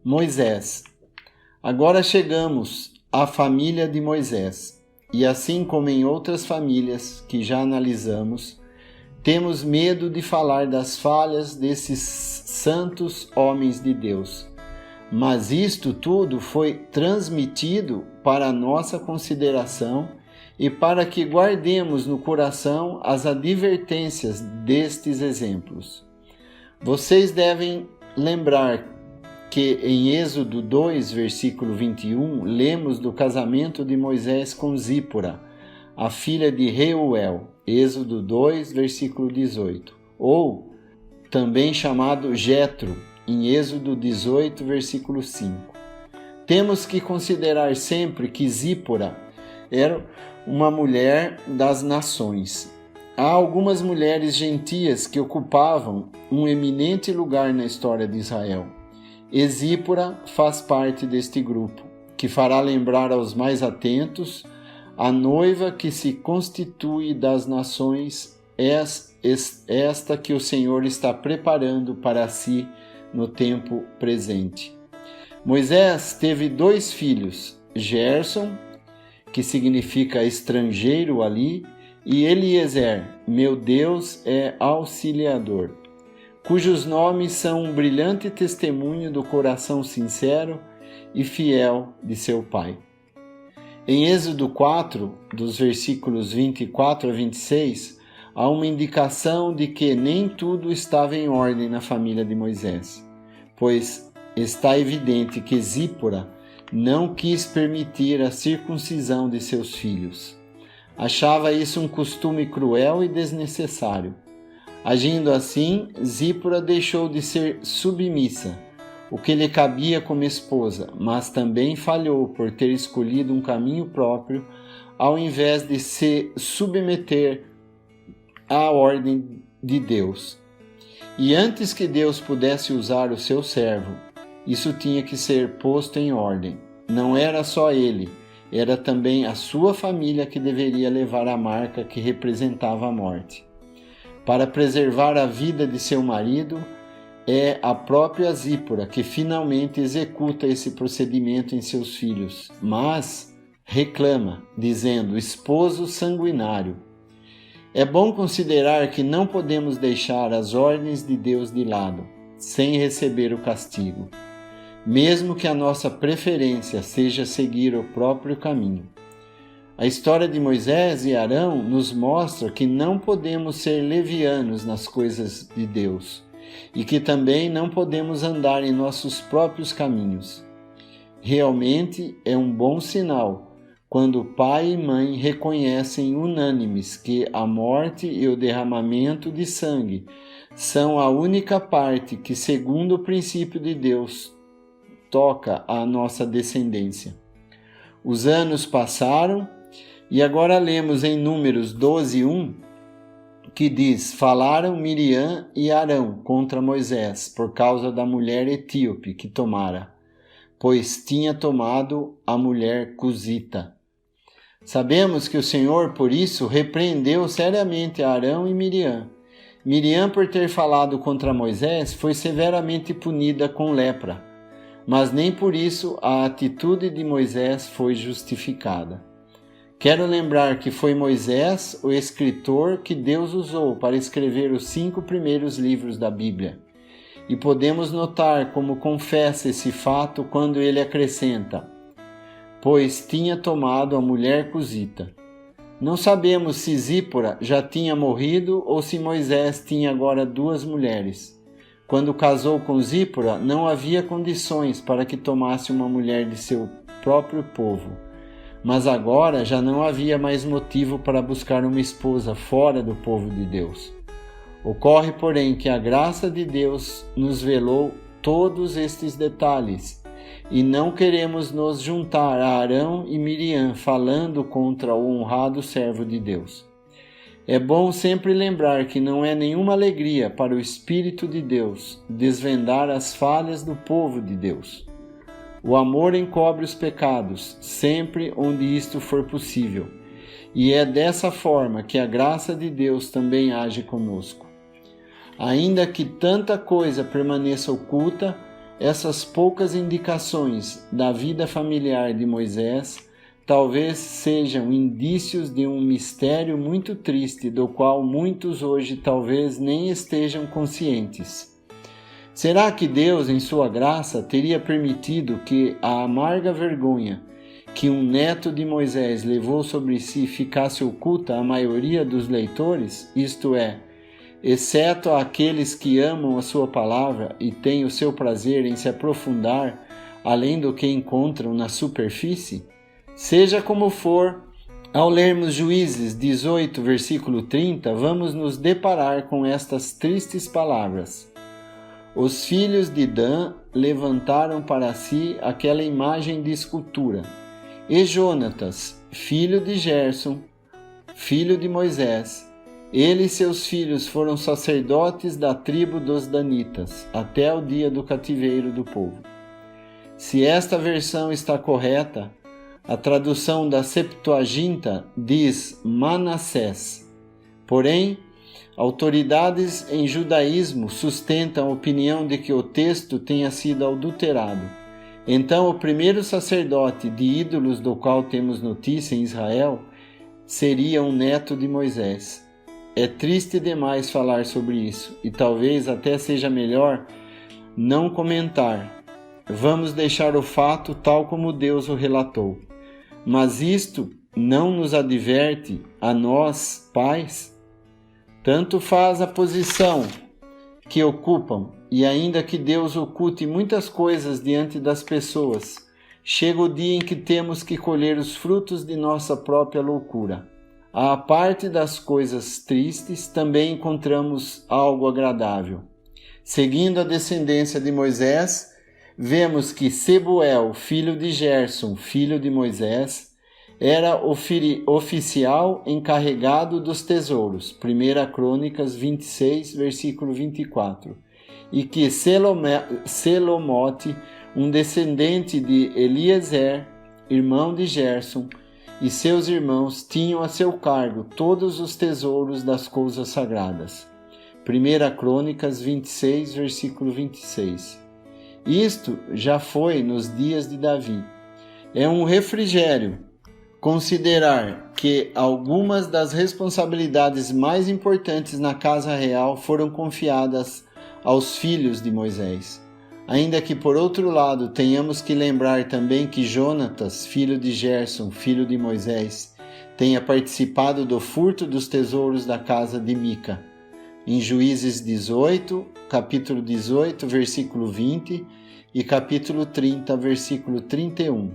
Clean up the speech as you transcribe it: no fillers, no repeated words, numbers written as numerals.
Moisés. Agora chegamos à família de Moisés, e assim como em outras famílias que já analisamos, temos medo de falar das falhas desses santos homens de Deus. Mas isto tudo foi transmitido para a nossa consideração e para que guardemos no coração as advertências destes exemplos. Vocês devem lembrar que em Êxodo 2, versículo 21, lemos do casamento de Moisés com Zípora, a filha de Reuel, Êxodo 2, versículo 18, ou também chamado Jetro, em Êxodo 18, versículo 5. Temos que considerar sempre que Zípora era uma mulher das nações. Há algumas mulheres gentias que ocupavam um eminente lugar na história de Israel. E Zípora faz parte deste grupo, que fará lembrar aos mais atentos a noiva que se constitui das nações, esta que o Senhor está preparando para si no tempo presente. Moisés teve 2 filhos, Gerson, que significa estrangeiro ali, e Eliezer, meu Deus é auxiliador, cujos nomes são um brilhante testemunho do coração sincero e fiel de seu pai. Em Êxodo 4, dos versículos 24 a 26, há uma indicação de que nem tudo estava em ordem na família de Moisés, pois está evidente que Zípora não quis permitir a circuncisão de seus filhos. Achava isso um costume cruel e desnecessário. Agindo assim, Zípora deixou de ser submissa, o que lhe cabia como esposa, mas também falhou por ter escolhido um caminho próprio, ao invés de se submeter à ordem de Deus. E antes que Deus pudesse usar o seu servo, isso tinha que ser posto em ordem. Não era só ele, era também a sua família que deveria levar a marca que representava a morte. Para preservar a vida de seu marido, é a própria Zípora que finalmente executa esse procedimento em seus filhos, mas reclama, dizendo: esposo sanguinário. É bom considerar que não podemos deixar as ordens de Deus de lado, sem receber o castigo, mesmo que a nossa preferência seja seguir o próprio caminho. A história de Moisés e Arão nos mostra que não podemos ser levianos nas coisas de Deus e que também não podemos andar em nossos próprios caminhos. Realmente é um bom sinal quando pai e mãe reconhecem unânimes que a morte e o derramamento de sangue são a única parte que, segundo o princípio de Deus, toca à nossa descendência. Os anos passaram e agora lemos em Números 12:1 que diz: falaram Miriam e Arão contra Moisés por causa da mulher etíope que tomara, pois tinha tomado a mulher cusita. Sabemos que o Senhor, por isso, repreendeu seriamente Arão e Miriam. Miriam, por ter falado contra Moisés, foi severamente punida com lepra, mas nem por isso a atitude de Moisés foi justificada. Quero lembrar que foi Moisés, o escritor, que Deus usou para escrever os 5 primeiros livros da Bíblia. E podemos notar como confessa esse fato quando ele acrescenta: pois tinha tomado a mulher cusita. Não sabemos se Zípora já tinha morrido ou se Moisés tinha agora 2 mulheres. Quando casou com Zípora, não havia condições para que tomasse uma mulher de seu próprio povo. Mas agora já não havia mais motivo para buscar uma esposa fora do povo de Deus. Ocorre, porém, que a graça de Deus nos velou todos estes detalhes, e não queremos nos juntar a Arão e Miriam falando contra o honrado servo de Deus. É bom sempre lembrar que não é nenhuma alegria para o Espírito de Deus desvendar as falhas do povo de Deus. O amor encobre os pecados, sempre onde isto for possível, e é dessa forma que a graça de Deus também age conosco. Ainda que tanta coisa permaneça oculta, essas poucas indicações da vida familiar de Moisés talvez sejam indícios de um mistério muito triste, do qual muitos hoje talvez nem estejam conscientes. Será que Deus, em sua graça, teria permitido que a amarga vergonha que um neto de Moisés levou sobre si ficasse oculta à maioria dos leitores, isto é, exceto àqueles que amam a sua palavra e têm o seu prazer em se aprofundar além do que encontram na superfície? Seja como for, ao lermos Juízes 18, versículo 30, vamos nos deparar com estas tristes palavras. Os filhos de Dan levantaram para si aquela imagem de escultura, e Jonatas, filho de Gerson, filho de Moisés, ele e seus filhos foram sacerdotes da tribo dos danitas, até o dia do cativeiro do povo. Se esta versão está correta, a tradução da Septuaginta diz Manassés. Porém, autoridades em judaísmo sustentam a opinião de que o texto tenha sido adulterado. Então, o primeiro sacerdote de ídolos do qual temos notícia em Israel seria um neto de Moisés. É triste demais falar sobre isso, e talvez até seja melhor não comentar. Vamos deixar o fato tal como Deus o relatou. Mas isto não nos adverte a nós, pais? Tanto faz a posição que ocupam, e ainda que Deus oculte muitas coisas diante das pessoas, chega o dia em que temos que colher os frutos de nossa própria loucura. À parte das coisas tristes, também encontramos algo agradável. Seguindo a descendência de Moisés, vemos que Sebuel, filho de Gerson, filho de Moisés, era oficial encarregado dos tesouros, 1 Crônicas 26, versículo 24, e que Selomote, um descendente de Eliezer, irmão de Gerson, e seus irmãos tinham a seu cargo todos os tesouros das coisas sagradas. 1 Crônicas 26, versículo 26. Isto já foi nos dias de Davi. É um refrigério considerar que algumas das responsabilidades mais importantes na casa real foram confiadas aos filhos de Moisés. Ainda que, por outro lado, tenhamos que lembrar também que Jonatas, filho de Gerson, filho de Moisés, tenha participado do furto dos tesouros da casa de Mica. Em Juízes 18, capítulo 18, versículo 20 e capítulo 30, versículo 31.